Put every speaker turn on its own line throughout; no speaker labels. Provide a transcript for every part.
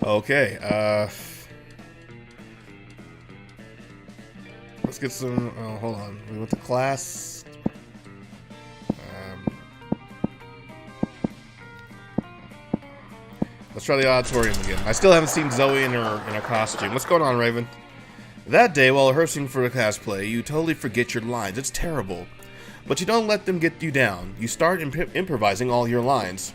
Okay, let's get some, oh, hold on. We went to class. Let's try the auditorium again. I still haven't seen Zoe in her costume. What's going on, Raven? That day, while rehearsing for a class play, you totally forget your lines. It's terrible. But you don't let them get you down. You start improvising all your lines.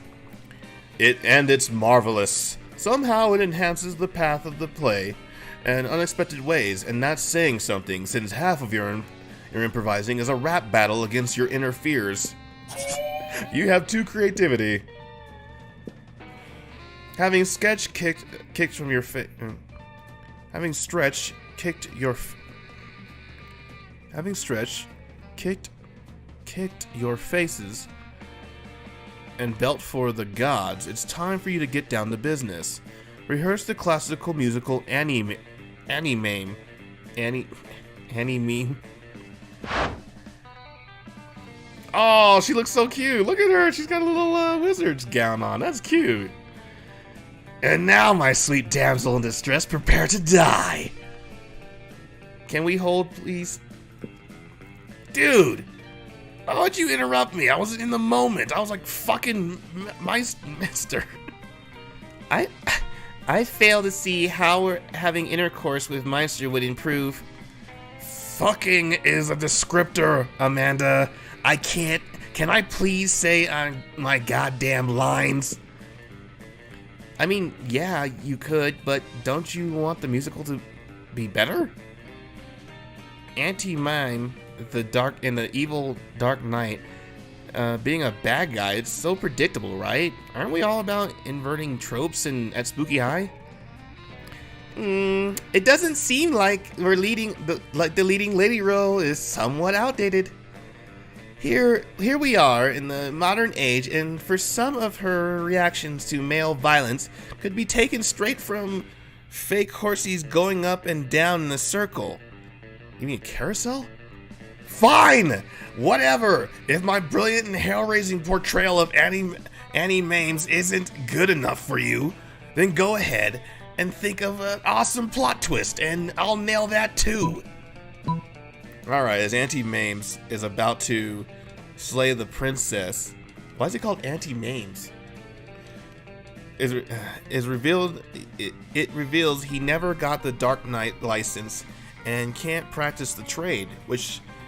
It's marvelous. Somehow it enhances the path of the play in unexpected ways, and that's saying something, since half of your improvising is a rap battle against your inner fears. You have two creativity. Having stretch kicked from your face. Having stretch kicked your. Having stretch kicked your faces and belt for the gods. It's time for you to get down to business. Rehearse the classical musical Annie meme. Oh, she looks so cute. Look at her. She's got a little wizard's gown on. That's cute. And now, my sweet damsel in distress, prepare to die. Can we hold, please? Dude, why would you interrupt me? I wasn't in the moment. I was like fucking mister. I fail to see how having intercourse with Meister would improve. Fucking is a descriptor, Amanda. I can't. Can I please say my goddamn lines? I mean, yeah, you could, but don't you want the musical to be better? Anti-Mime, the evil Dark Knight, being a bad guy, it's so predictable, right? Aren't we all about inverting tropes at Spooky High? It doesn't seem like the leading lady role is somewhat outdated. Here we are in the modern age, and for some of her reactions to male violence could be taken straight from fake horses going up and down in a circle. You mean a carousel? Fine! Whatever! If my brilliant and hair-raising portrayal of Annie Mames isn't good enough for you, then go ahead and think of an awesome plot twist, and I'll nail that too. Alright, as Auntie Mames is about to slay the princess. Why is it called Auntie Mames? It reveals he never got the Dark Knight license and can't practice the trade,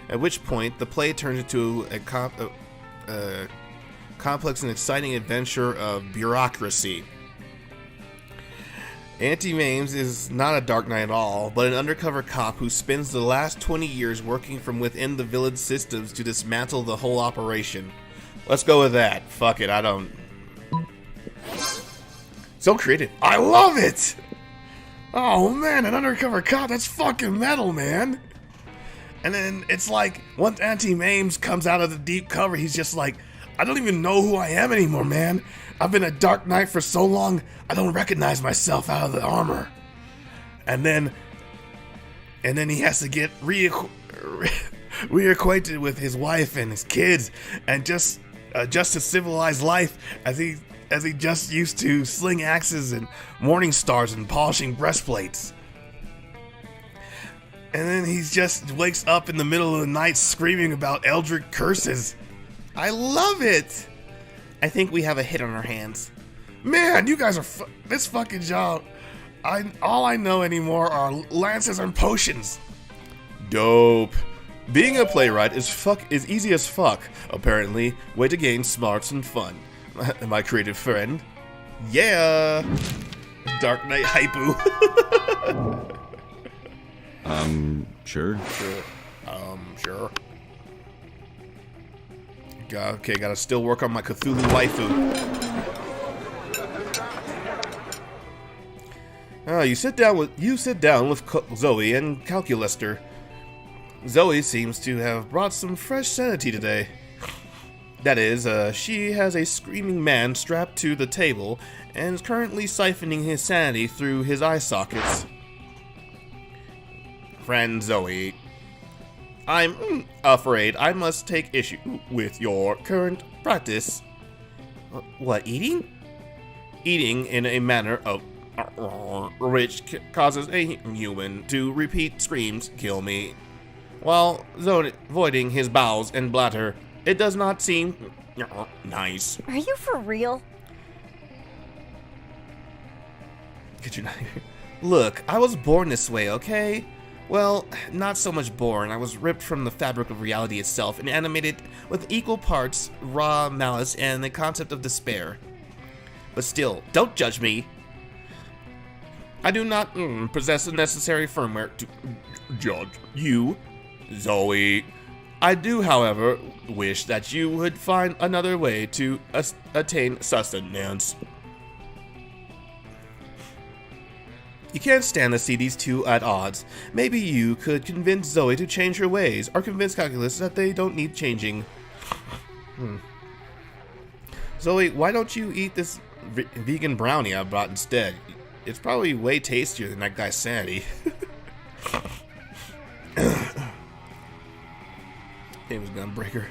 at which point the play turns into a complex and exciting adventure of bureaucracy. Auntie Mames is not a Dark Knight at all, but an undercover cop who spends the last 20 years working from within the village systems to dismantle the whole operation. Let's go with that. Fuck it, I don't... So creative. I love it! Oh man, an undercover cop, that's fucking metal, man! And then it's like, once Auntie Mames comes out of the deep cover, he's just like, I don't even know who I am anymore, man. I've been a Dark Knight for so long, I don't recognize myself out of the armor. And then he has to get reacquainted with his wife and his kids, and just adjust to civilized life as he just used to sling axes and morning stars and polishing breastplates. And then he just wakes up in the middle of the night screaming about eldritch curses. I love it! I think we have a hit on our hands. Man, you guys are this fucking job. All I know anymore are lances and potions. Dope. Being a playwright is easy as fuck, apparently. Way to gain smarts and fun. My creative friend. Yeah! Dark Knight Hypu.
Sure.
Sure. Okay, gotta still work on my Cthulhu waifu. You sit down with Zoe and Calculester. Zoe seems to have brought some fresh sanity today. That is, she has a screaming man strapped to the table and is currently siphoning his sanity through his eye sockets. Friend Zoe, I'm afraid I must take issue with your current practice. What, eating? Eating in a manner of which causes a human to repeat screams, "Kill me," while voiding his bowels and bladder. It does not seem nice.
Are you for real?
Could you not? Look, I was born this way, okay? Well, not so much born. I was ripped from the fabric of reality itself and animated with equal parts raw malice and the concept of despair. But still, don't judge me. I do not possess the necessary firmware to judge you, Zoe. I do, however, wish that you would find another way to attain sustenance. You can't stand to see these two at odds. Maybe you could convince Zoe to change her ways, or convince Calculus that they don't need changing. Zoe, why don't you eat this vegan brownie I brought instead? It's probably way tastier than that guy's Sanity. Name was Gunbreaker.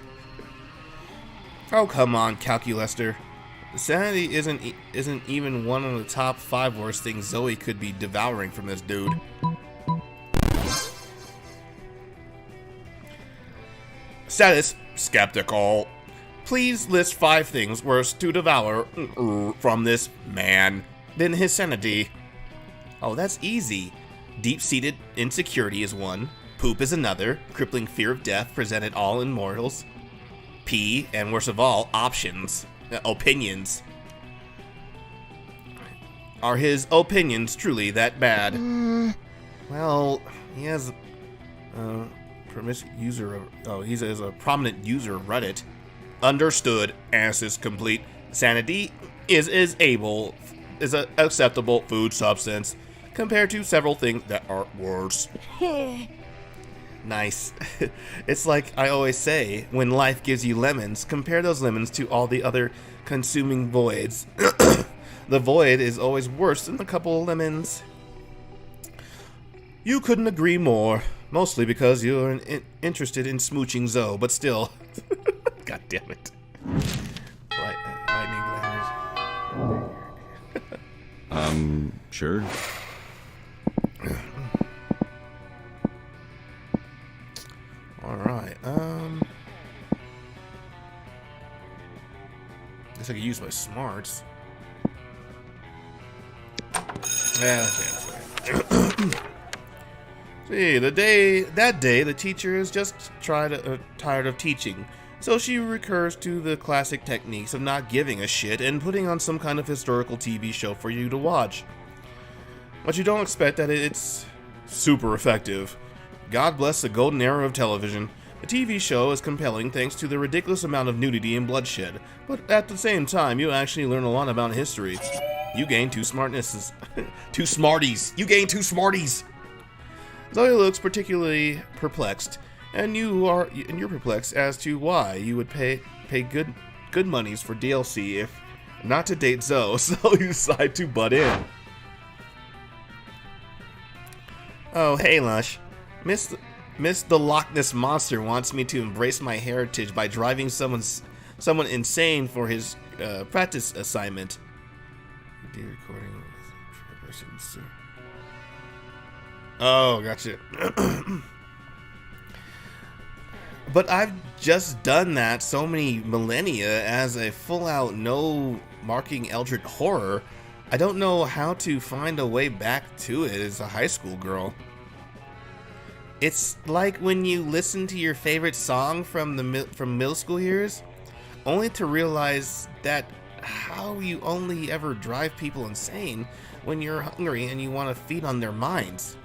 Oh, come on, Calculester. Sanity isn't even one of the top 5 worst things Zoe could be devouring from this dude. Status skeptical. Please list 5 things worse to devour from this man than his sanity. Oh, that's easy. Deep-seated insecurity is one. Poop is another. Crippling fear of death presented all in mortals. P, and worst of all, options. Opinions. Are his opinions truly that bad? Well, he has he's a prominent user of Reddit. Understood. Answers complete. Sanity is an acceptable food substance compared to several things that are worse. Nice. It's like I always say, when life gives you lemons, compare those lemons to all the other consuming voids. The void is always worse than a couple of lemons. You couldn't agree more. Mostly because you're interested in smooching Zoe, but still. God damn it. Lightning language.
Sure.
Alright, guess I could use my smarts. Yeah, okay. See, that day, the teacher is just tired of teaching, so she recurs to the classic techniques of not giving a shit and putting on some kind of historical TV show for you to watch. But you don't expect that it's super effective. God bless the golden era of television. The TV show is compelling thanks to the ridiculous amount of nudity and bloodshed, but at the same time, you actually learn a lot about history. You gain 2 smartnesses. 2 smarties. You gain 2 smarties. Zoe looks particularly perplexed, and you're perplexed as to why you would pay good monies for DLC if not to date Zoe, so you decide to butt in. Oh, hey, Lush. Miss the Loch Ness Monster wants me to embrace my heritage by driving someone insane for his practice assignment. Oh, gotcha. But I've just done that so many millennia as a full-out no-marking eldritch horror. I don't know how to find a way back to it as a high school girl. It's like when you listen to your favorite song from middle school years, only to realize that how you only ever drive people insane when you're hungry and you want to feed on their minds.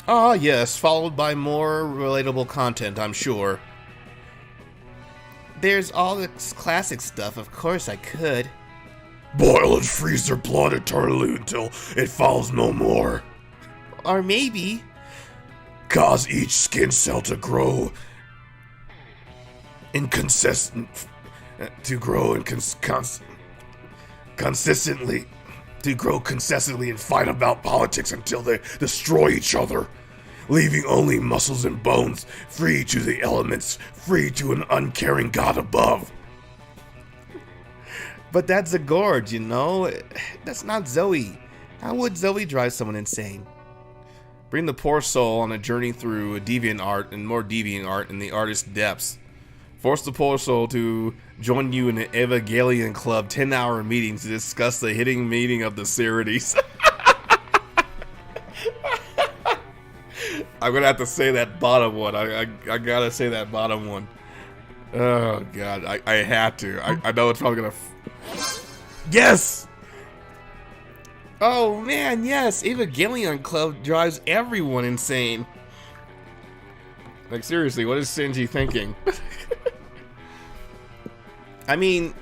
Ah, yes, followed by more relatable content, I'm sure. There's all this classic stuff, of course I could. Boil and freeze their blood eternally until it falls no more. Or maybe cause each skin cell to grow consistently and fight about politics until they destroy each other, leaving only muscles and bones, free to the elements, free to an uncaring God above. But that's a gorge, you know? That's not Zoe. How would Zoe drive someone insane? Bring the poor soul on a journey through deviant art and more deviant art in the artist's depths. Force the poor soul to join you in an Evangelion Club 10-hour meeting to discuss the hitting meaning of the series. I'm gonna have to say that bottom one. I gotta say that bottom one. Oh god, I had to. I know it's probably gonna. Yes. Oh man, yes. Evangelion Club drives everyone insane. Like seriously, what is Shinji thinking? I mean,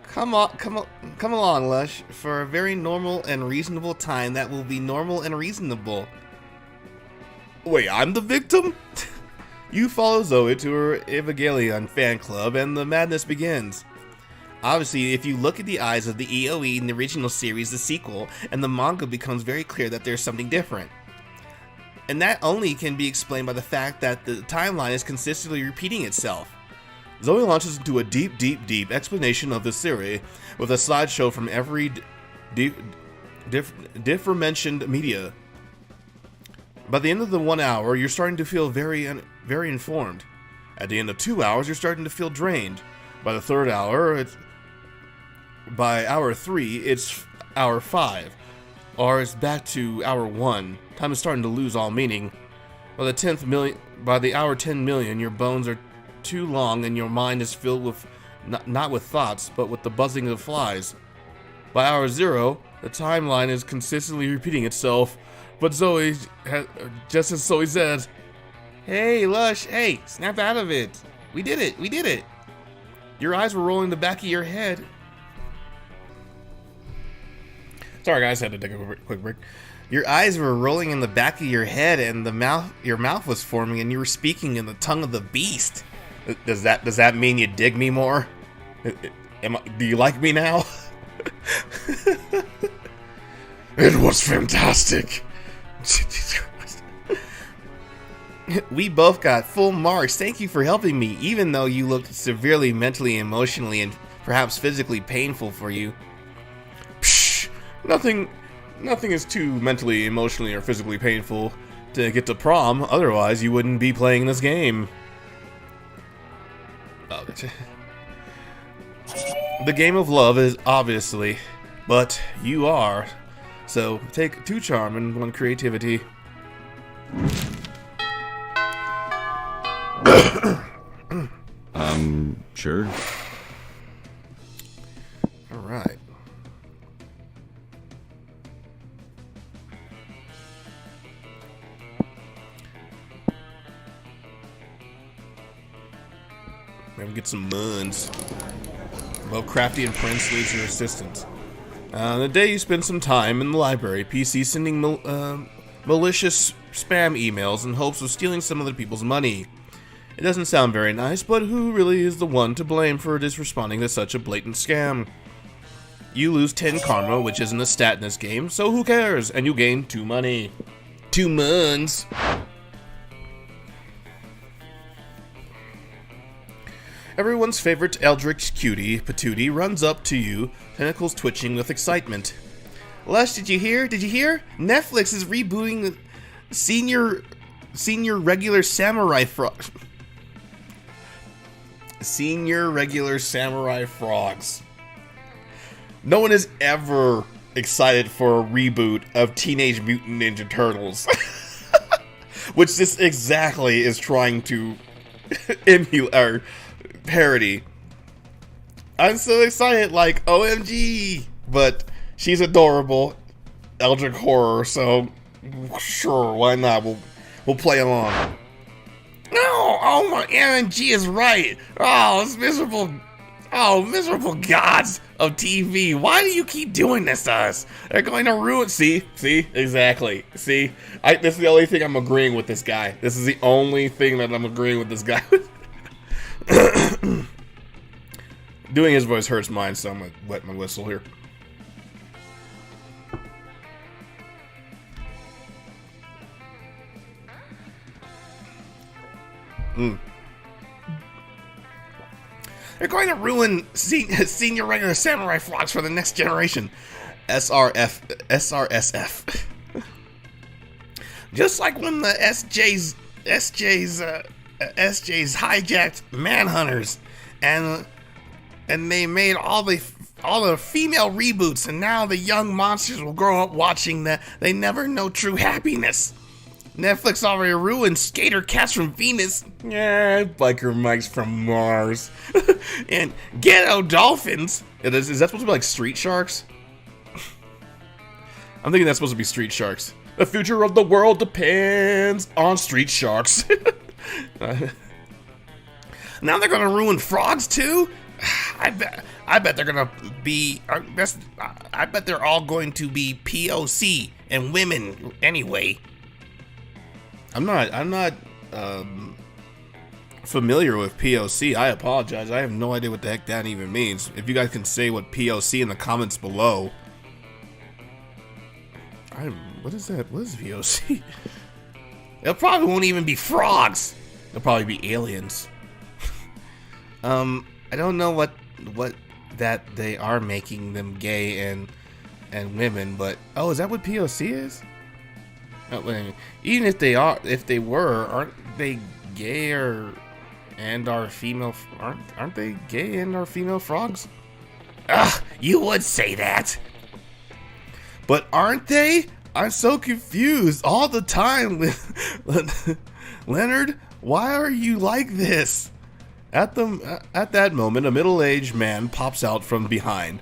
come along, Lush. For a very normal and reasonable time, that will be normal and reasonable. Wait, I'm the victim? You follow Zoe to her Evangelion fan club, and the madness begins. Obviously, if you look at the eyes of the EOE in the original series, the sequel, and the manga, becomes very clear that there's something different. And that only can be explained by the fact that the timeline is consistently repeating itself. Zoe launches into a deep explanation of the series with a slideshow from every different media. By the end of the 1 hour, you're starting to feel very informed. At the end of 2 hours, you're starting to feel drained. By the third hour, by hour 3, it's hour 5. Or it's back to hour 1. Time is starting to lose all meaning. By the hour 10 million, your bones are too long and your mind is filled with, not with thoughts, but with the buzzing of flies. By hour 0, the timeline is consistently repeating itself. But Zoe, just as Zoe said, "Hey, Lush, hey, snap out of it. We did it. Your eyes were rolling in the back of your head." Sorry guys, I had to take a quick break. Your eyes were rolling in the back of your head and your mouth was forming and you were speaking in the tongue of the beast. Does that mean you dig me more? Do you like me now? It was fantastic. We both got full marks. Thank you for helping me, even though you looked severely mentally, emotionally, and perhaps physically painful for you. Psh, nothing is too mentally, emotionally, or physically painful to get to prom. Otherwise, you wouldn't be playing this game. Oh, the game of love is obviously, but you are. So take 2 charm and 1 creativity.
Sure.
All right. Maybe get some muns. Well, Crafty and Prince leads your assistants. The day you spend some time in the library, PC sending malicious spam emails in hopes of stealing some other people's money. It doesn't sound very nice, but who really is the one to blame for responding to such a blatant scam? You lose 10 karma, which isn't a stat in this game, so who cares? And you gain 2 money. 2 muns. Everyone's favorite eldritch cutie, Patootie, runs up to you, tentacles twitching with excitement. Lush, did you hear? Netflix is rebooting the senior regular samurai frogs. No one is ever excited for a reboot of Teenage Mutant Ninja Turtles. Which this exactly is trying to emulate or parody. I'm so excited, like, OMG! But she's adorable, eldritch horror, so sure, why not? We'll play along. No! Oh, my MNG is right! Oh, it's miserable. Oh, miserable gods of TV. Why do you keep doing this to us? They're going to ruin. See, exactly. See, this is the only thing I'm agreeing with this guy. This is the only thing that I'm agreeing with this guy with. Doing his voice hurts mine, so I'm gonna wet my whistle here. They're going to ruin senior regular samurai frogs for the next generation. SRSF. Just like when the SJs hijacked Manhunters, and they made all the female reboots, and now the young monsters will grow up watching that. They never know true happiness. Netflix already ruined Skater Cats from Venus. Yeah, Biker Mikes from Mars. And Ghetto Dolphins. Is that supposed to be like Street Sharks? I'm thinking that's supposed to be Street Sharks. The future of the world depends on Street Sharks. Now they're gonna ruin frogs too? I bet they're gonna be. I bet they're all going to be POC and women anyway. I'm not familiar with POC. I apologize. I have no idea what the heck that even means. If you guys can say what POC in the comments below. What is that? What is POC? It probably won't even be frogs. It'll probably be aliens. I don't know what that they are making them gay and women, but is that what POC is? Even if they were, aren't they gay and are female? Aren't they gay and are female frogs? You would say that, but aren't they? I'm so confused all the time. Leonard, why are you like this? At that moment, a middle-aged man pops out from behind.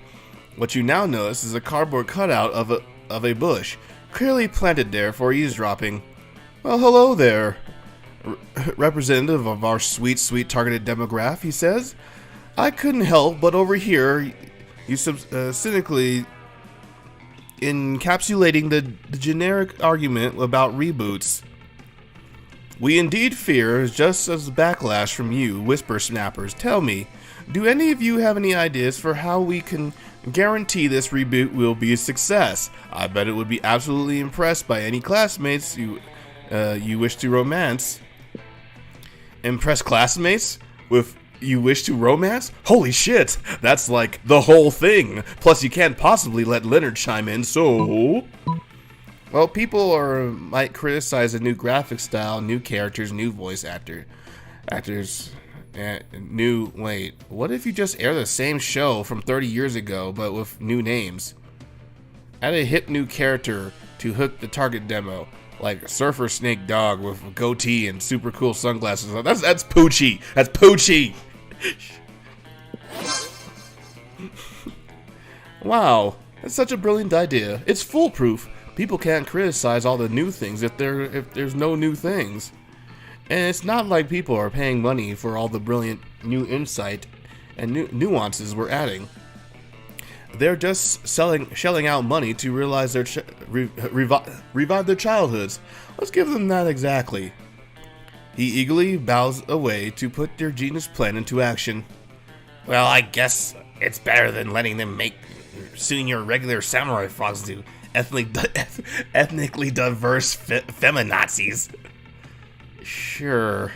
What you now notice is a cardboard cutout of a bush, clearly planted there for eavesdropping. Well, hello there, representative of our sweet targeted demographic, he says. I couldn't help but overhear you cynically encapsulating the generic argument about reboots. We indeed fear just as backlash from you, whisper snappers. Tell me, do any of you have any ideas for how we can guarantee this reboot will be a success? I bet it would be absolutely impressed by any classmates you wish to romance. Impress classmates with you wish to romance? Holy shit, that's like the whole thing. Plus you can't possibly let Leonard chime in, so... Well, people might criticize a new graphic style, new characters, new voice actors, wait, what if you just air the same show from 30 years ago, but with new names? Add a hip new character to hook the target demo, like Surfer Snake Dog with a goatee and super cool sunglasses. That's Poochie. That's Poochie. Wow, that's such a brilliant idea. It's foolproof. People can't criticize all the new things if there's no new things. And it's not like people are paying money for all the brilliant new insight and new nuances we're adding. They're just shelling out money to realize revive their childhoods. Let's give them that exactly. He eagerly bows away to put their genius plan into action. Well, I guess it's better than letting them make senior regular samurai frogs do ethnically diverse feminazis. Sure.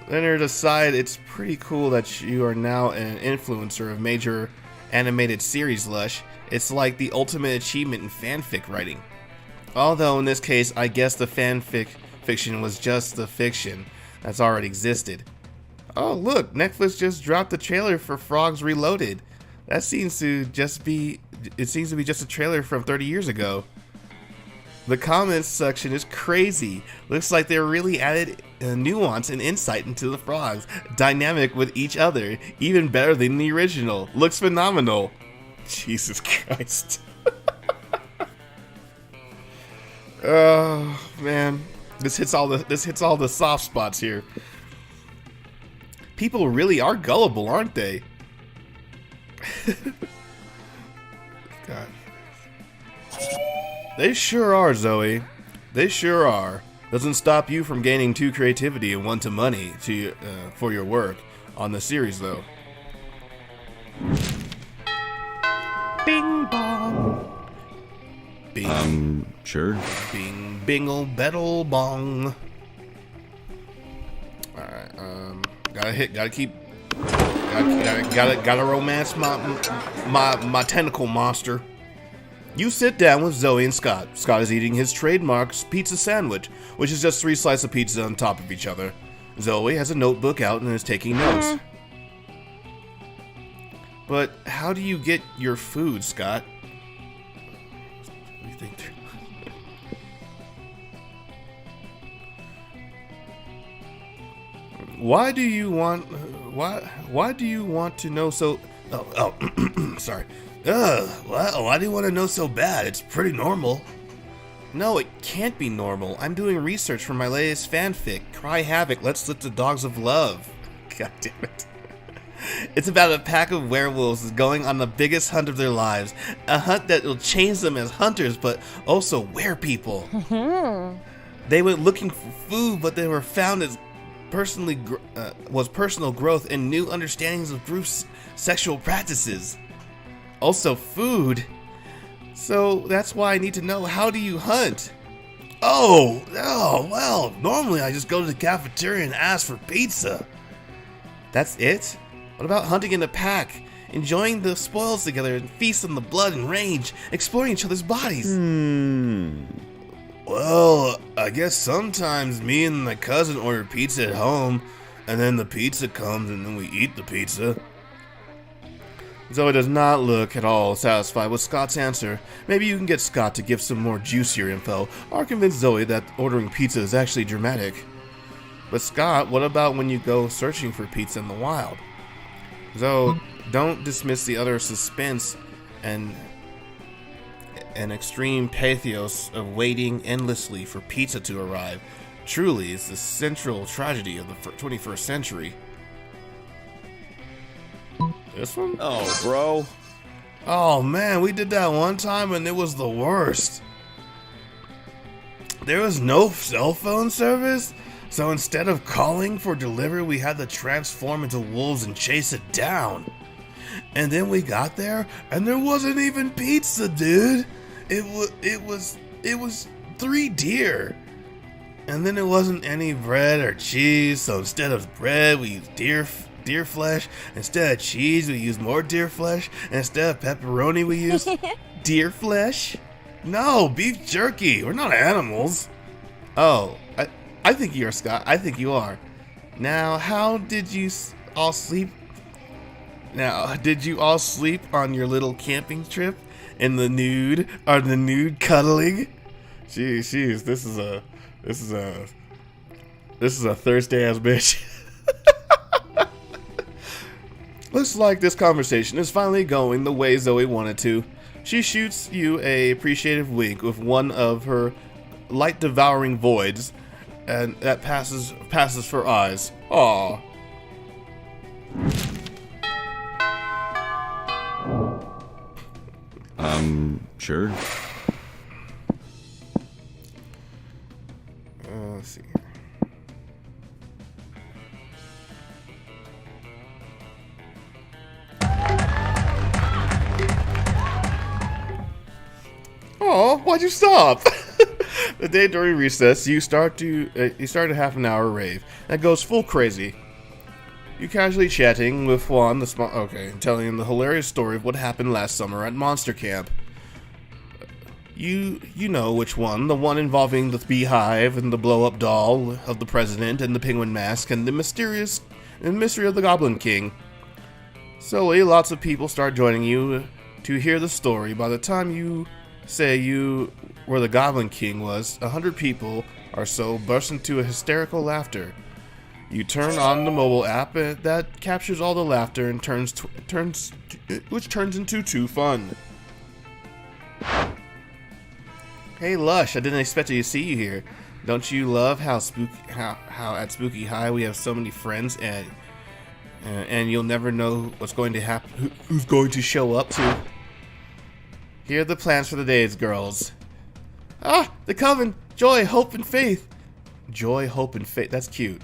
Leonard aside, it's pretty cool that you are now an influencer of major animated series, Lush. It's like the ultimate achievement in fanfic writing. Although in this case, I guess the fiction was just the fiction that's already existed. Oh look, Netflix just dropped the trailer for Frogs Reloaded. That seems to be just a trailer from 30 years ago. The comments section is crazy. Looks like they really added nuance and insight into the frogs. Dynamic with each other. Even better than the original. Looks phenomenal. Jesus Christ. Oh man. This hits all the soft spots here. People really are gullible, aren't they? God. They sure are, Zoe. They sure are. Doesn't stop you from gaining 2 creativity and 1 to money for your work on the series, though. Bing bong. Bing.
Sure.
Bing bingle bettle bong. Alright, gotta keep Gotta romance my tentacle monster. You sit down with Zoe and Scott. Scott is eating his trademark pizza sandwich, which is just 3 slices of pizza on top of each other. Zoe has a notebook out and is taking notes. But how do you get your food, Scott? What do you think? Why do you want to know so? Sorry. Why do you want to know so bad? It's pretty normal. No, it can't be normal. I'm doing research for my latest fanfic, Cry Havoc, Let's Slip the Dogs of Love. God damn it. It's about a pack of werewolves going on the biggest hunt of their lives. A hunt that will change them as hunters, but also werepeople. They went looking for food, but they were found as personal growth and new understandings of groups' sexual practices. Also food. So that's why I need to know, how do you hunt? Oh, well, normally I just go to the cafeteria and ask for pizza. That's it? What about hunting in a pack? Enjoying the spoils together and feast on the blood and rage, exploring each other's bodies? Well, I guess sometimes me and my cousin order pizza at home, and then the pizza comes and then we eat the pizza. Zoe does not look at all satisfied with Scott's answer. Maybe you can get Scott to give some more juicier info, or convince Zoe that ordering pizza is actually dramatic. But Scott, what about when you go searching for pizza in the wild? Zoe, don't dismiss the utter suspense and extreme pathos of waiting endlessly for pizza to arrive. Truly, it's the central tragedy of the 21st century. This one?
Oh, bro.
Oh man, we did that one time and it was the worst. There was no cell phone service, so instead of calling for delivery, we had to transform into wolves and chase it down. And then we got there and there wasn't even pizza, dude. It was 3 deer. And then there wasn't any bread or cheese, so instead of bread, we used deer flesh. Instead of cheese, we use more deer flesh. And instead of pepperoni, we use deer flesh. No, beef jerky. We're not animals. Oh, I think you are, Scott. I think you are. Now, how did you all sleep? Now, did you all sleep on your little camping trip in the nude cuddling? Jeez, this is a thirsty ass bitch. Looks like this conversation is finally going the way Zoe wanted to. She shoots you a appreciative wink with one of her light devouring voids, and that passes for eyes. Aww.
Sure.
Let's see. Oh, why'd you stop? The day during recess, you start a half an hour rave that goes full crazy. You casually chatting with Juan, telling him the hilarious story of what happened last summer at Monster Camp. You know which one, the one involving the beehive and the blow-up doll of the president and the penguin mask and the mystery of the Goblin King. Slowly, lots of people start joining you to hear the story. By the time you say you where the Goblin King was, 100 people or so burst into a hysterical laughter. You turn on the mobile app that captures all the laughter and which turns into too fun. Hey Lush, I didn't expect to see you here. Don't you love how at Spooky High we have so many friends and you'll never know what's going to happen, who's going to show up to. Here are the plans for the days, girls. Ah, the Coven, Joy, Hope, and Faith. Joy, Hope, and Faith, that's cute.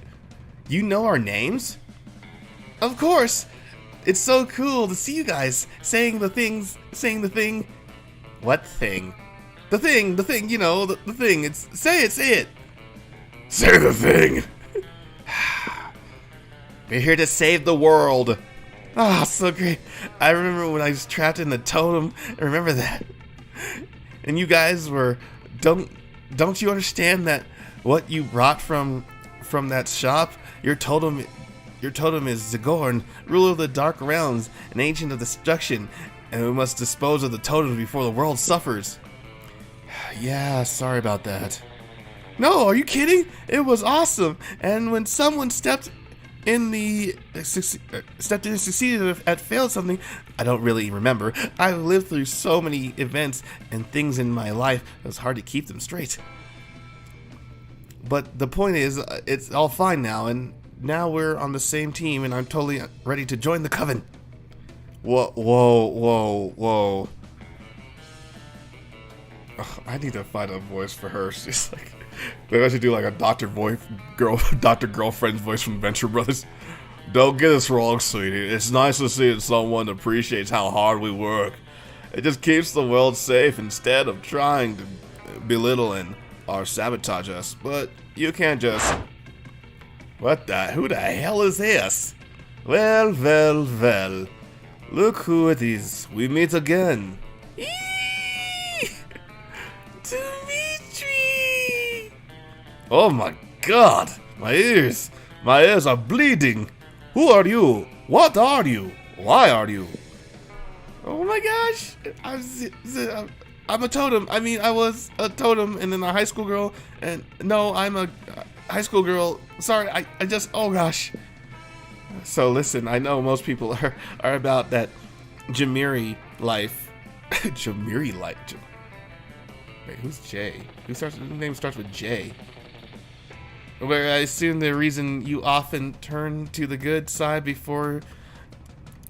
You know our names? Of course! It's so cool to see you guys saying the thing. What thing? The thing, you know, the thing. Say it. Say the thing. We're here to save the world. Ah, so great. I remember when I was trapped in the totem. I remember that. And you guys were, don't you understand that what you brought from that shop? Your totem is Zagorn, ruler of the dark realms, an agent of destruction, and we must dispose of the totem before the world suffers. Yeah, sorry about that. No, are you kidding? It was awesome. And when someone stepped in and succeeded at failed something, I don't really remember. I've lived through so many events and things in my life, it was hard to keep them straight. But the point is, it's all fine now, and now we're on the same team, and I'm totally ready to join the coven. Whoa. Ugh, I need to find a voice for her. She's like, maybe I should do like a Dr. Girlfriend's voice from Venture Brothers. Don't get us wrong, sweetie. It's nice to see someone appreciates how hard we work. It just keeps the world safe instead of trying to belittle or sabotage us. But you can't just... Who the hell is this? Well. Look who it is. We meet again. Dimitri! Oh my god! My ears are bleeding! Who are you? What are you? Why are you? Oh my gosh! I'm a totem. I mean, I was a totem and then a high school girl, and no, I'm a high school girl. Sorry, I just, oh gosh. So listen, I know most people are about that Jamiri life. Jamiri life. Wait, who's Jay? Whose name starts with J? Where I assume the reason you often turn to the good side before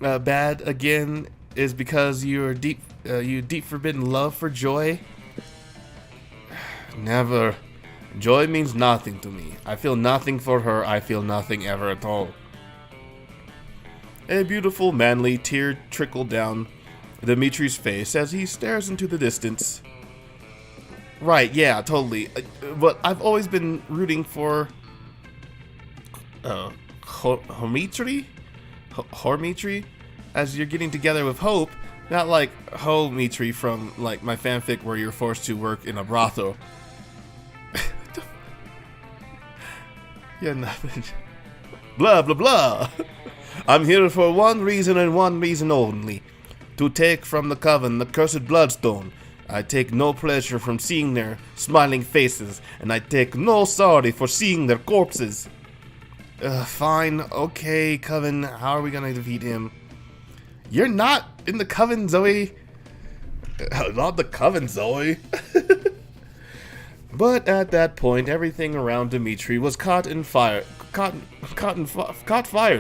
bad again is because you deep forbidden love for Joy. Never. Joy means nothing to me. I feel nothing for her. I feel nothing ever at all. A beautiful, manly tear trickled down Dimitri's face as he stares into the distance. Right, yeah, totally. But I've always been rooting for Hormitri, as you're getting together with Hope, not like Ho-Mitri from like my fanfic where you're forced to work in a brothel. Yeah, nothing. Blah blah blah. I'm here for one reason and one reason only: to take from the coven the cursed bloodstone. I take no pleasure from seeing their smiling faces, and I take no sorry for seeing their corpses. Fine, okay, Coven, how are we gonna defeat him? You're not in the Coven, Zoe! Not the Coven, Zoe! But at that point, everything around Dimitri was caught fire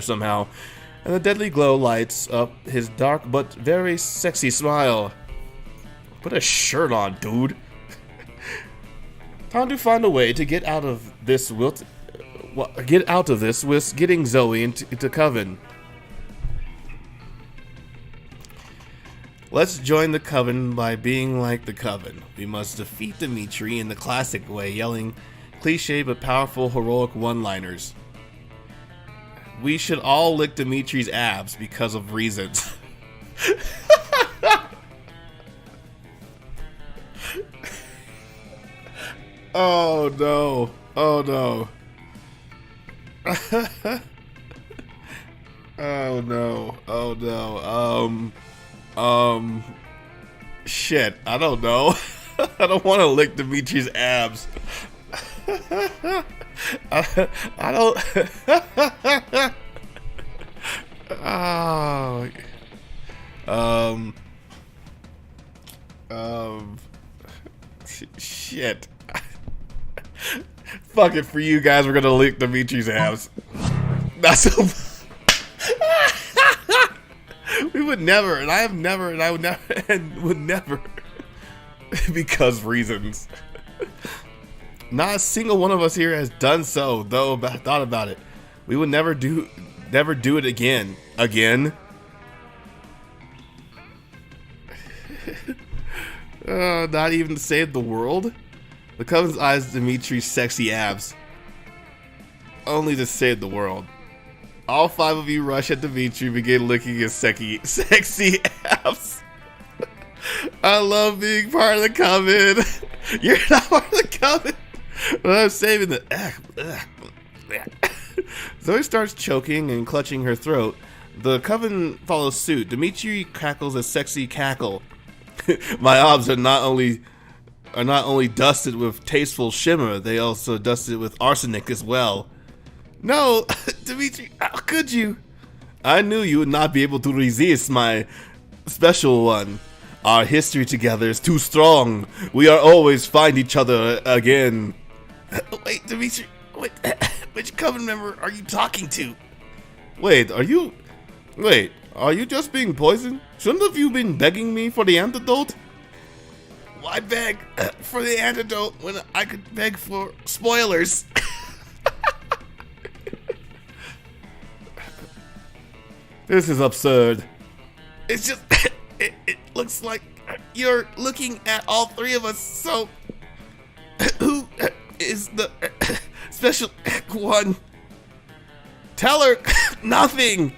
somehow, and the deadly glow lights up his dark but very sexy smile. Put a shirt on, dude. Time to find a way to get out of this with getting Zoe into Coven. Let's join the Coven by being like the Coven. We must defeat Dimitri in the classic way, yelling cliche but powerful heroic one-liners. We should all lick Dimitri's abs because of reasons. Oh no. Oh no. Oh no. Oh no. Shit. I don't know. I don't want to lick Dimitri's abs. I don't. Shit. Fuck it, for you guys, we're gonna lick Dimitri's abs. That's a... We would never, and I have never, and I would never, and would never, because reasons. Not a single one of us here has done so, though. Thought about it. We would never do it again. Not even to save the world. The Coven's eyes Dimitri's sexy abs. Only to save the world. All 5 of you rush at Dimitri and begin licking his sexy abs. I love being part of the coven. You're not part of the coven. But I'm saving the... Zoe starts choking and clutching her throat. The coven follows suit. Dimitri cackles a sexy cackle. My obs are not only dusted with tasteful shimmer, they also dusted with arsenic as well. No, Dimitri, how could you? I knew you would not be able to resist my special one. Our history together is too strong. We are always find each other again. Wait, Dimitri, wait, which coven member are you talking to? Wait, are you just being poisoned? Shouldn't have you been begging me for the antidote? Why beg for the antidote when I could beg for spoilers? This is absurd. It's just, it looks like you're looking at all 3 of us, so who is the special one? Tell her nothing.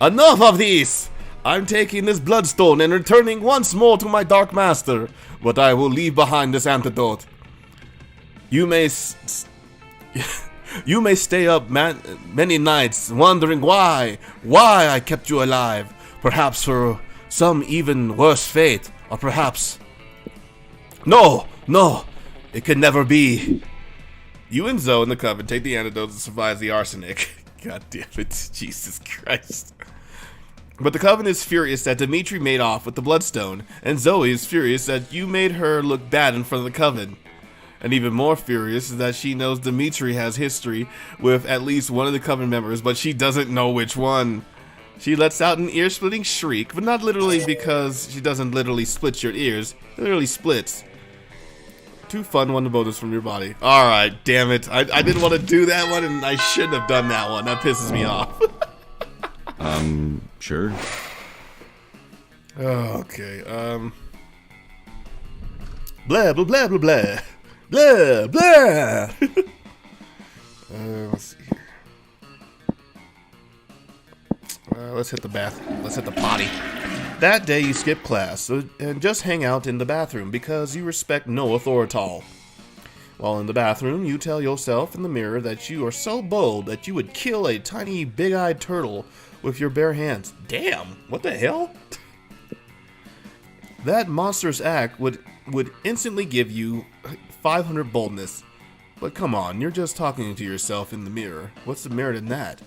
Enough of these. I'm taking this bloodstone and returning once more to my dark master, but I will leave behind this antidote. You may stay up many nights wondering why I kept you alive. Perhaps for some even worse fate, or perhaps... No, it can never be. You and Zoe in the coven take the antidote to survive the arsenic. God damn it, Jesus Christ. But the coven is furious that Dimitri made off with the bloodstone, and Zoe is furious that you made her look bad in front of the coven. And even more furious is that she knows Dimitri has history with at least one of the coven members, but she doesn't know which one. She lets out an ear-splitting shriek, but not literally because she doesn't literally split your ears. It literally splits. Too fun one to bonus from your body. Alright, damn it. I didn't want to do that one, and I shouldn't have done that one. That pisses me off.
Sure.
Okay, blah, blah, blah, blah, blah. Blah, blah. Let's see here. Let's hit the Let's hit the potty. That day you skip class and just hang out in the bathroom because you respect no authority. While in the bathroom, you tell yourself in the mirror that you are so bold that you would kill a tiny big-eyed turtle with your bare hands. Damn, what the hell? That monstrous act would instantly give you 500 boldness. But come on, you're just talking to yourself in the mirror. What's the merit in that?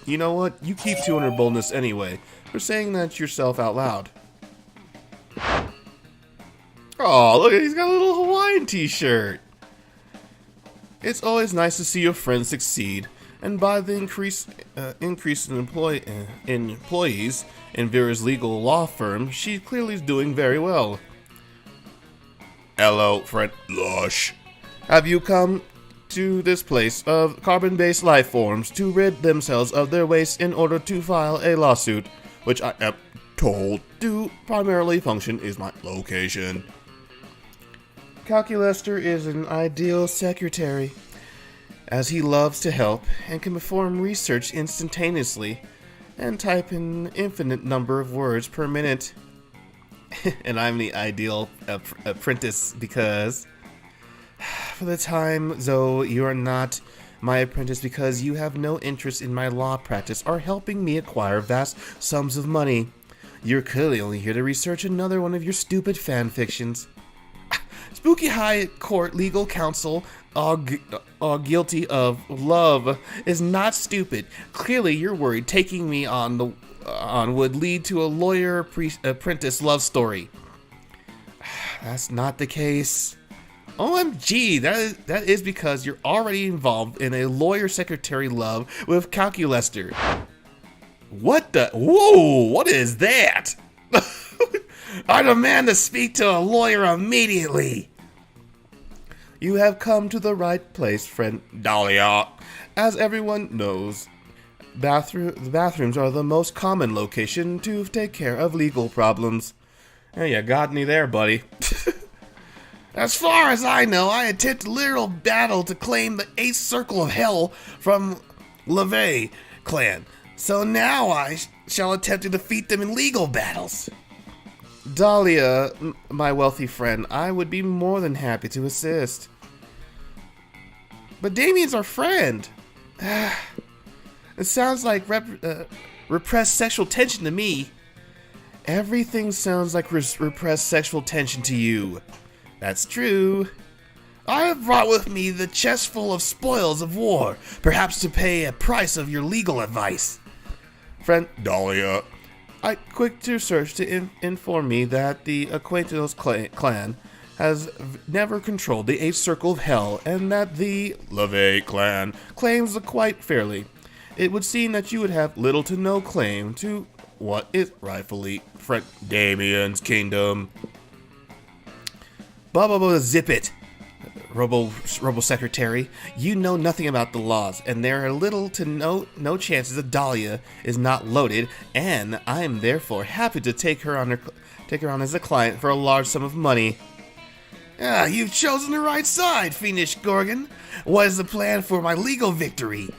You know what? You keep 200 boldness anyway for saying that to yourself out loud. Oh, look, he's got a little Hawaiian t-shirt. It's always nice to see your friends succeed, and by the increase in employees in Vera's legal law firm, she clearly is doing very well. Hello, friend Lush. Have you come to this place of carbon-based life forms to rid themselves of their waste in order to file a lawsuit, which I am told to primarily function is my location? Calculester is an ideal secretary, as he loves to help and can perform research instantaneously and type an infinite number of words per minute. And I'm the ideal apprentice because, for the time, Zoe, you are not my apprentice because you have no interest in my law practice or helping me acquire vast sums of money. You're clearly only here to research another one of your stupid fan fictions. Spooky High Court legal counsel, all guilty of love, is not stupid. Clearly, you're worried taking me on would lead to a lawyer apprentice love story. That's not the case. OMG, that is because you're already involved in a lawyer secretary love with Calculester. What the? Whoa! What is that? I demand to speak to a lawyer immediately. You have come to the right place, friend Dahlia. As everyone knows, the bathrooms are the most common location to take care of legal problems. Hey, you got me there, buddy. As far as I know, I attempted a literal battle to claim the 8th Circle of Hell from LaVey. clan. So now I shall attempt to defeat them in legal battles. Dahlia, my wealthy friend, I would be more than happy to assist. But Damien's our friend. It sounds like repressed sexual tension to me. Everything sounds like repressed sexual tension to you. That's true. I have brought with me the chest full of spoils of war, perhaps to pay a price of your legal advice. Friend Dahlia, I quick to search to inform me that the Acquaintance clan has never controlled the 8th circle of hell, and that the LaVey clan claims quite fairly. It would seem that you would have little to no claim to what is rightfully friend Damien's kingdom. Blah, zip it. Robo Secretary, you know nothing about the laws, and there are little to no chances that Dahlia is not loaded, and I am therefore happy to take her on as a client for a large sum of money. You've chosen the right side, fiendish Gorgon. What is the plan for my legal victory?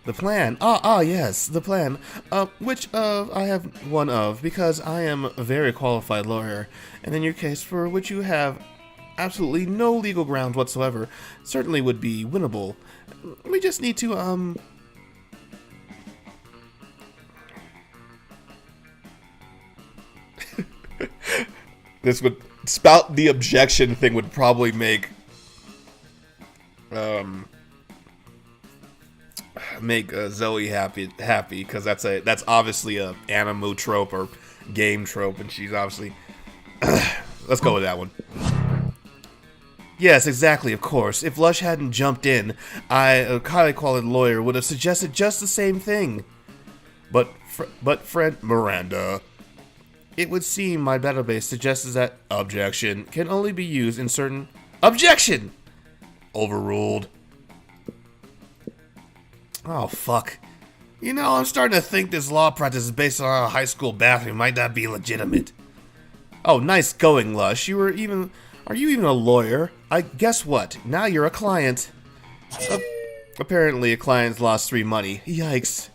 The plan? Yes, the plan. Which I have one of, because I am a very qualified lawyer, and in your case, for which you have absolutely no legal grounds whatsoever, certainly would be winnable. We just need to, This would spout the objection thing would probably make Zoe happy because that's obviously a anime trope or game trope, and she's obviously let's go with that one. Yes, exactly, of course. If Lush hadn't jumped in, a highly qualified lawyer would have suggested just the same thing. But friend Miranda, it would seem my database suggests that objection can only be used in certain... Objection! Overruled. Oh, fuck. You know, I'm starting to think this law practice is based on a high school bathroom might not be legitimate. Oh, nice going, Lush. Are you even a lawyer? Guess what? Now you're a client. Apparently, a client's lost 3 money. Yikes.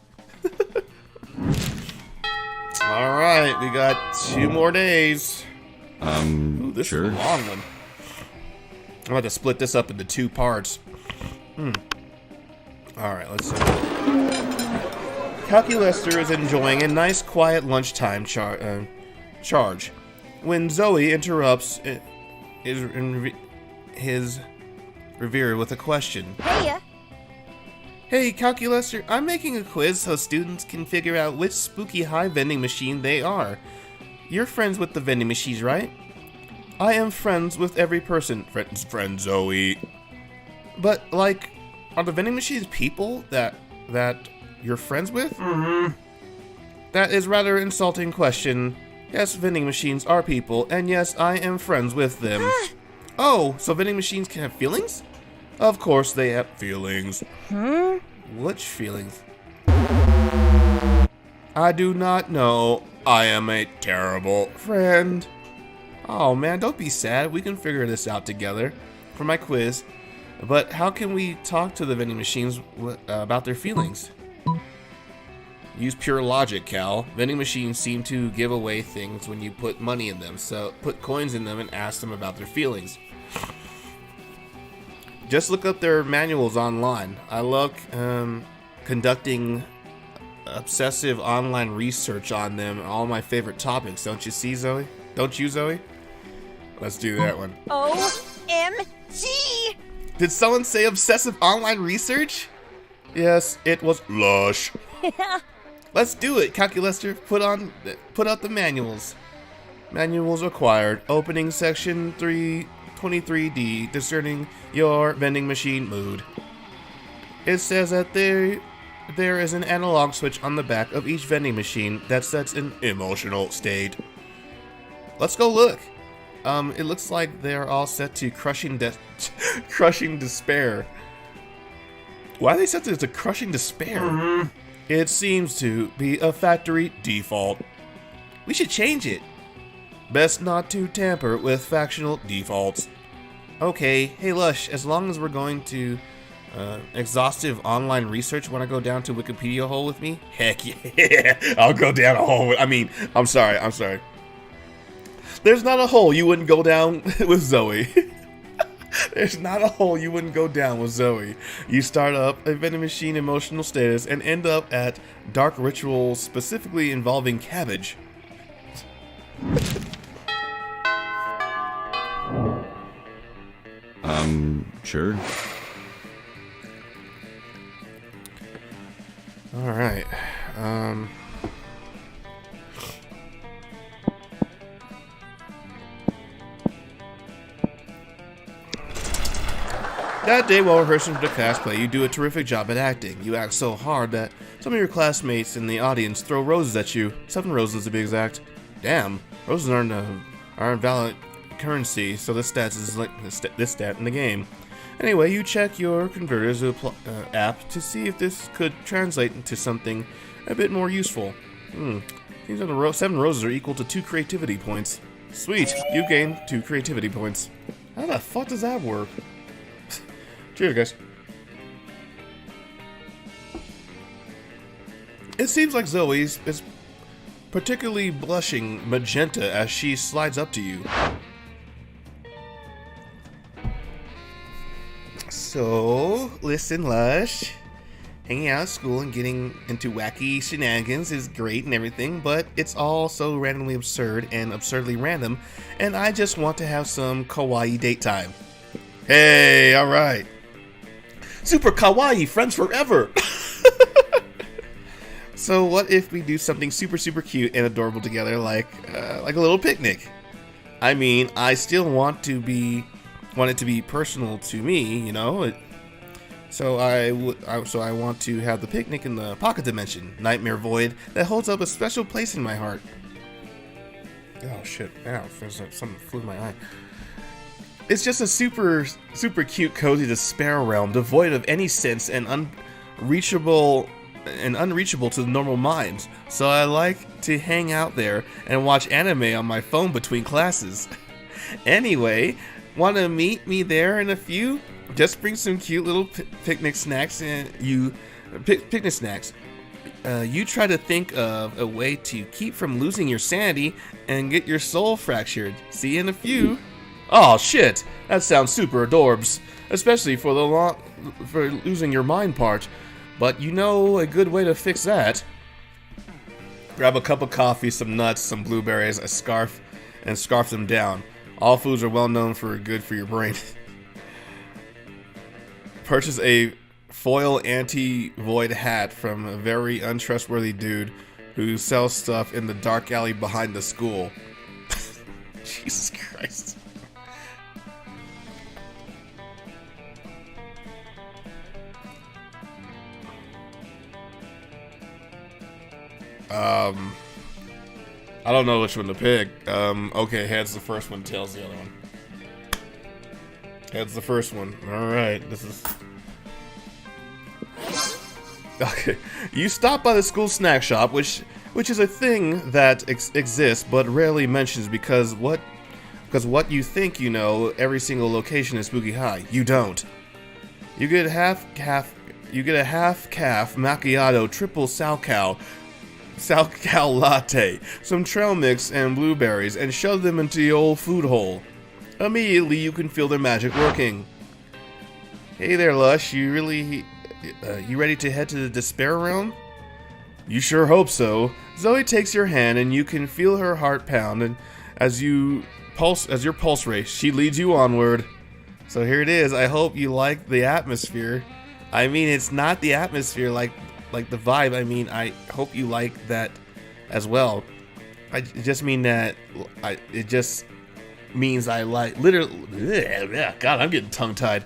Alright, we got 2 more days. Ooh, this
sure.
is a long one. I'm about to split this up into 2 parts. Alright, let's see. Calculester is enjoying a nice quiet lunchtime charge when Zoe interrupts his revere with a question.
Heya.
Hey, Calculester, I'm making a quiz so students can figure out which spooky high vending machine they are. You're friends with the vending machines, right? I am friends with every person, friend Zoe. But, like, are the vending machines people that you're friends with? Mm-hmm. That is rather insulting question. Yes, vending machines are people, and yes, I am friends with them. Oh, so vending machines can have feelings? Of course they have feelings. Which feelings? I do not know. I am a terrible friend. Oh man, don't be sad. We can figure this out together for my quiz. But how can we talk to the vending machines about their feelings? Use pure logic, Cal. Vending machines seem to give away things when you put money in them, so put coins in them and ask them about their feelings. Just look up their manuals online. I love conducting obsessive online research on them, all my favorite topics. Don't you see, Zoe? Don't you, Zoe? Let's do that one.
OMG!
Did someone say obsessive online research? Yes, it was Lush. Let's do it, Calculester. Put out the manuals. Manuals required. Opening section 323D, discerning your vending machine mood. It says that there is an analog switch on the back of each vending machine that sets an emotional state. Let's go look. It looks like they're all set to crushing despair. Why are they set to crushing despair? It seems to be a factory default. We should change it. Best not to tamper with factional defaults. Okay, hey Lush, as long as we're going to exhaustive online research when I go down to Wikipedia hole with me? Heck yeah, I'll go down a hole. I'm sorry. There's not a hole you wouldn't go down with Zoe. There's not a hole you wouldn't go down with Zoe. You start up a vending machine emotional status and end up at dark rituals specifically involving cabbage.
Sure.
Alright. That day while rehearsing for the class play, you do a terrific job at acting. You act so hard that some of your classmates in the audience throw roses at you. 7 roses to be exact. Damn, roses aren't valid currency, so this stat is like this stat in the game. Anyway, you check your converters app to see if this could translate into something a bit more useful. Seems like 7 roses are equal to 2 creativity points. Sweet, you gain 2 creativity points. How the fuck does that work? Cheers, guys. It seems like Zoe is particularly blushing magenta as she slides up to you. So, listen, Lush. Hanging out at school and getting into wacky shenanigans is great and everything, but it's all so randomly absurd and absurdly random, and I just want to have some kawaii date time. Hey, alright. Super kawaii, friends forever! So what if we do something super cute and adorable together, like a little picnic? I mean, I still want it to be personal to me, you know. So I want to have the picnic in the pocket dimension, nightmare void that holds up a special place in my heart. Oh shit! Ow! Something flew in my eye. It's just a super cute, cozy despair realm, devoid of any sense and unreachable to the normal minds. So I like to hang out there and watch anime on my phone between classes. Anyway, want to meet me there in a few? Just bring some cute little picnic snacks You try to think of a way to keep from losing your sanity and get your soul fractured. See you in a few. Oh shit, that sounds super adorbs, especially for losing your mind part. But you know a good way to fix that. Grab a cup of coffee, some nuts, some blueberries, a scarf, and scarf them down. All foods are well known for good for your brain. Purchase a foil anti-void hat from a very untrustworthy dude who sells stuff in the dark alley behind the school. Jesus Christ. I don't know which one to pick. Okay, head's the first one, tail's the other one. Head's the first one. Alright, this is... Okay, you stop by the school snack shop, which is a thing that exists but rarely mentions because what you think you know, every single location is Spooky High. You don't. You get a half calf macchiato triple Salcal latte, some trail mix and blueberries, and shove them into the old food hole. Immediately you can feel their magic working. Hey there, Lush, you ready to head to the despair realm? You sure hope so. Zoe takes your hand and you can feel her heart pound, and as your pulse rate, she leads you onward. So here it is. I hope you like the atmosphere. I mean, it's not the atmosphere like the vibe. I mean, I hope you like that as well. I just mean that it just means I like literally. God, I'm getting tongue-tied.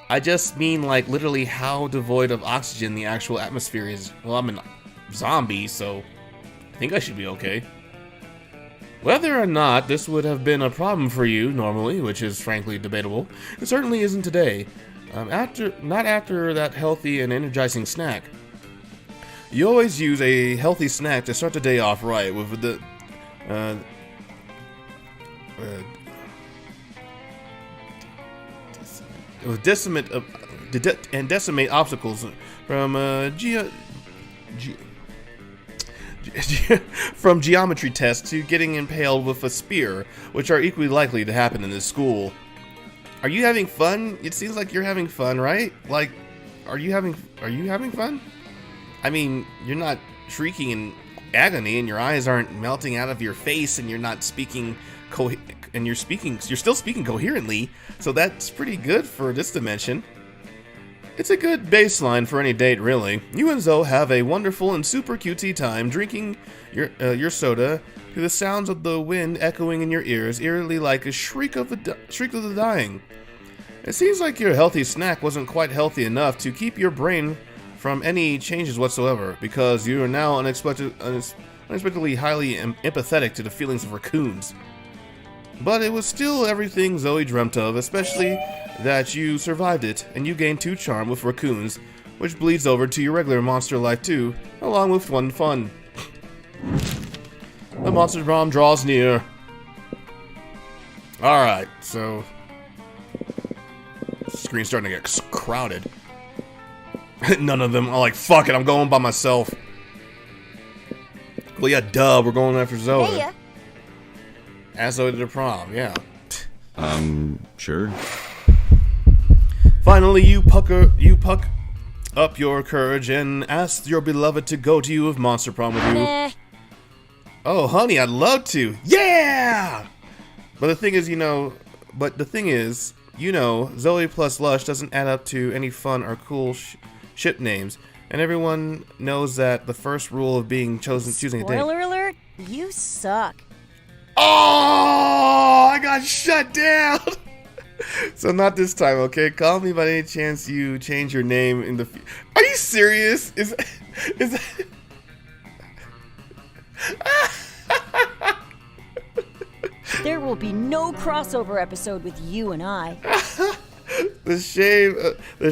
I just mean like literally how devoid of oxygen the actual atmosphere is. Well, I'm a zombie, so I think I should be okay. Whether or not this would have been a problem for you normally, which is frankly debatable, it certainly isn't today. Not after that healthy and energizing snack. You always use a healthy snack to start the day off right with the and decimate obstacles from from geometry tests to getting impaled with a spear, which are equally likely to happen in this school. Are you having fun? It seems like you're having fun, right? Like, are you having fun? I mean, you're not shrieking in agony and your eyes aren't melting out of your face and you're not speaking you're still speaking coherently, so that's pretty good for this dimension. It's a good baseline for any date, really. You and Zoe have a wonderful and super cutesy time drinking your soda to the sounds of the wind echoing in your ears, eerily like a shriek of the dying. It seems like your healthy snack wasn't quite healthy enough to keep your brain from any changes whatsoever, because you are now unexpectedly highly empathetic to the feelings of raccoons. But it was still everything Zoe dreamt of, especially that you survived it, and you gained 2 charm with raccoons, which bleeds over to your regular monster life too, along with 1 fun. The monster prom draws near. Alright, so... screen's starting to get crowded. None of them are like, fuck it, I'm going by myself. Well, yeah, duh, we're going after Zoe.
Hey, yeah.
Ask Zoe to the prom, yeah.
Sure.
Finally, you puck up your courage and ask your beloved to go to you with Monster Prom with you. Oh, honey, I'd love to. Yeah! But the thing is, Zoe plus Lush doesn't add up to any fun or cool ship names, and everyone knows that the first rule of choosing a date.
Spoiler alert, you suck.
Oh, I got shut down. So not this time, okay? Call me by any chance you change your name in the. Are you serious? Is
There will be no crossover episode with you and I.
The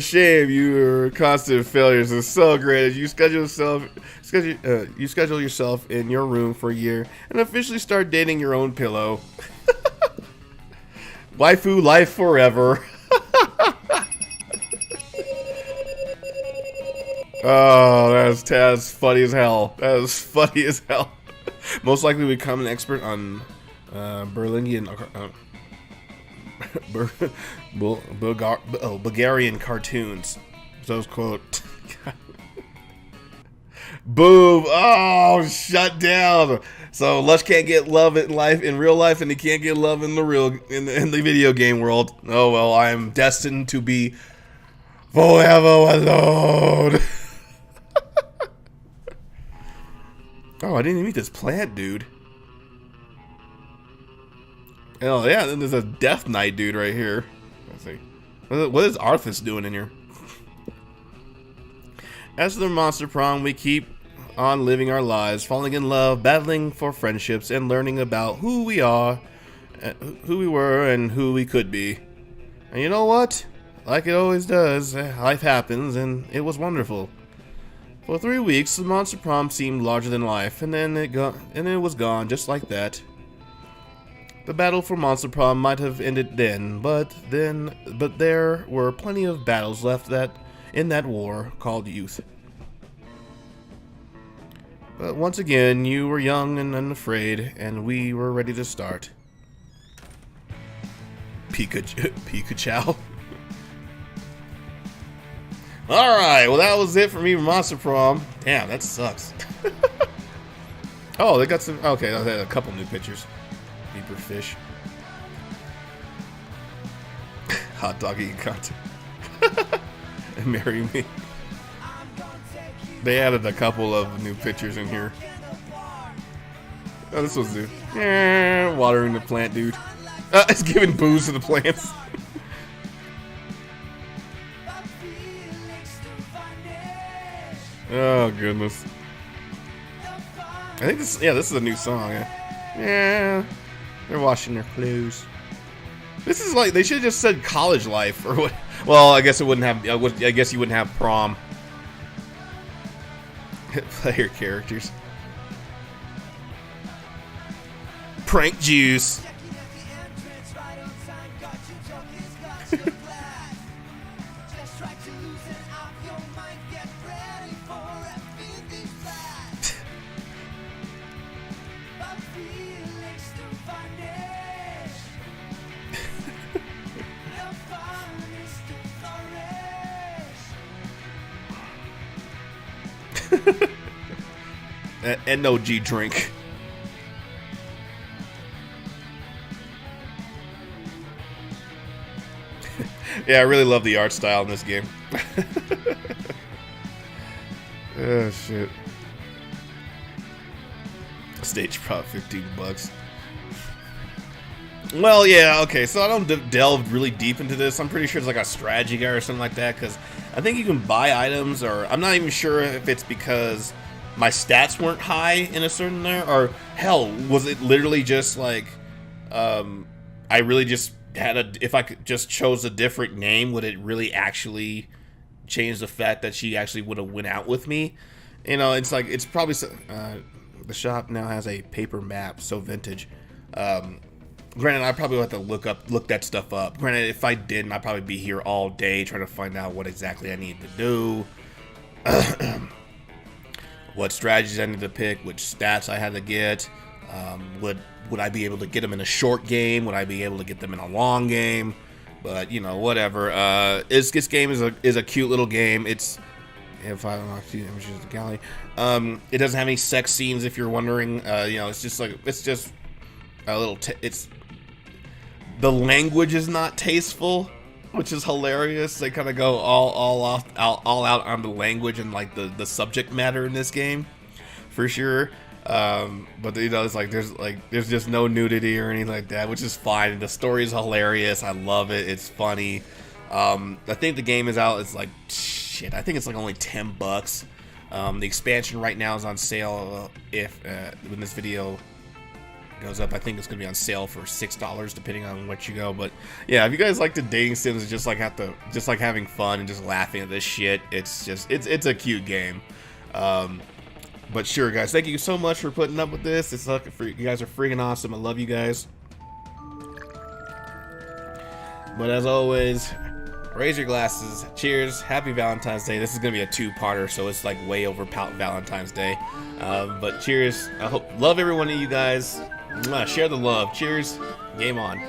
shame your constant failures is so great as you schedule yourself in your room for a year and officially start dating your own pillow. Waifu life forever. Oh, that's funny as hell. That is funny as hell. Most likely become an expert on Bulgarian cartoons. Those quote. Boom! Oh, shut down. So Lush can't get love in real life, and he can't get love in the video game world. Oh well, I am destined to be forever alone. Oh, I didn't even meet this plant dude. Oh yeah, then there's a Death Knight dude right here. Let's see. What is Arthas doing in here? As for the Monster Prom, we keep on living our lives, falling in love, battling for friendships, and learning about who we are, who we were, and who we could be. And you know what? Like it always does, life happens, and it was wonderful. For 3 weeks, the Monster Prom seemed larger than life, and then it was gone just like that. The battle for Monster Prom might have ended then, but there were plenty of battles left in that war called youth. But once again, you were young and unafraid, and we were ready to start. Pikachu. Alright, well that was it for me for Monster Prom. Damn, that sucks. Oh, they got some. Okay, they had a couple new pictures. Deeper fish. Hot dog eating content. And marry me. They added a couple of new pictures in here. Oh, this was new. Watering the plant, dude. It's giving booze to the plants. Oh goodness. I think this is a new song. Yeah, they're washing their clothes. This is like, they should have just said college life or what. Well, I guess it wouldn't have. I guess you wouldn't have prom. Player characters. Prank juice. And no G drink. Yeah, I really love the art style in this game. Oh shit. Stage prop $15. Well, yeah, okay, so I don't delve really deep into this. I'm pretty sure it's like a strategy guide or something like that, because I think you can buy items, or I'm not even sure if it's because my stats weren't high in a certain there, or hell, was it literally just like, I really just had if I could just chose a different name, would it really actually change the fact that she actually would have went out with me? You know, it's like, it's probably, the shop now has a paper map, so vintage. Granted, I probably have to look that stuff up. Granted, if I didn't, I'd probably be here all day trying to find out what exactly I need to do. What strategies I need to pick, which stats I had to get. Would I be able to get them in a short game? Would I be able to get them in a long game? But, you know, whatever. This game is a cute little game. It's, if I don't know, see images of the gallery. It doesn't have any sex scenes, if you're wondering. You know, it's just a little. It's the language is not tasteful, which is hilarious. They kind of go all out on the language and like the subject matter in this game, for sure. But you know, it's like there's just no nudity or anything like that, which is fine. The story is hilarious. I love it. It's funny. I think the game is out. It's like shit. I think it's like only $10. The expansion right now is on sale. If when this video goes up, I think it's gonna be on sale for $6, depending on what you go. But yeah, if you guys like the dating sims and just like having fun and just laughing at this shit, it's a cute game. But sure, guys, thank you so much for putting up with this. You guys are freaking awesome. I love you guys. But as always, raise your glasses. Cheers. Happy Valentine's Day. This is gonna be a two-parter, so it's like way over Valentine's Day. But cheers. Love every one of you guys. Share the love. Cheers. Game on.